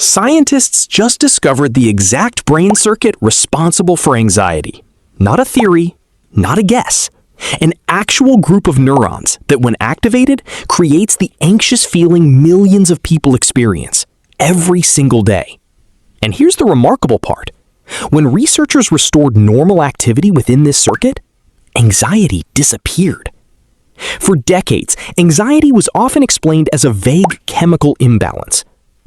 Scientists just discovered the exact brain circuit responsible for anxiety. Not a theory, not a guess. An actual group of neurons that, when activated, creates the anxious feeling millions of people experience every single day. And here's the remarkable part. When researchers restored normal activity within this circuit, anxiety disappeared. For decades, anxiety was often explained as a vague chemical imbalance.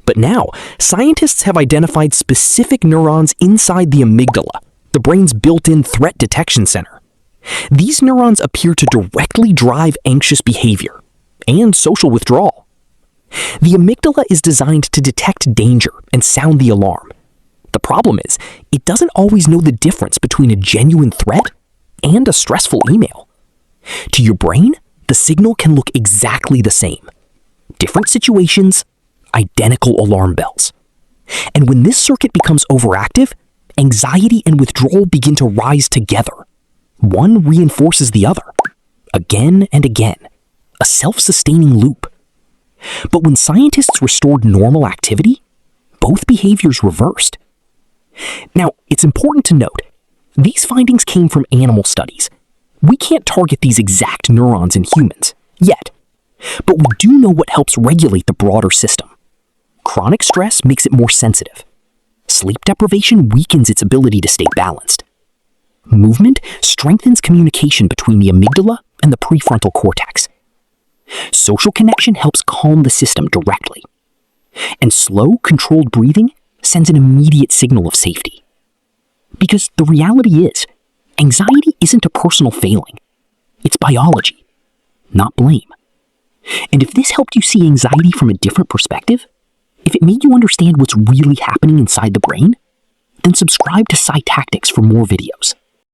But now, scientists have identified specific neurons inside the amygdala, the brain's built-in threat detection center. These neurons appear to directly drive anxious behavior and social withdrawal. The amygdala is designed to detect danger and sound the alarm. The problem is, it doesn't always know the difference between a genuine threat and a stressful email. To your brain, the signal can look exactly the same. Different situations, identical alarm bells. And when this circuit becomes overactive, anxiety and withdrawal begin to rise together. One reinforces the other, again and again, a self-sustaining loop. But when scientists restored normal activity, both behaviors reversed. Now, it's important to note, these findings came from animal studies. We can't target these exact neurons in humans, yet. But we do know what helps regulate the broader system. Chronic stress makes it more sensitive. Sleep deprivation weakens its ability to stay balanced. Movement strengthens communication between the amygdala and the prefrontal cortex. Social connection helps calm the system directly. And slow, controlled breathing sends an immediate signal of safety. Because the reality is, anxiety isn't a personal failing. It's biology, not blame. And if this helped you see anxiety from a different perspective, if it made you understand what's really happening inside the brain, then subscribe to Psytactix for more videos.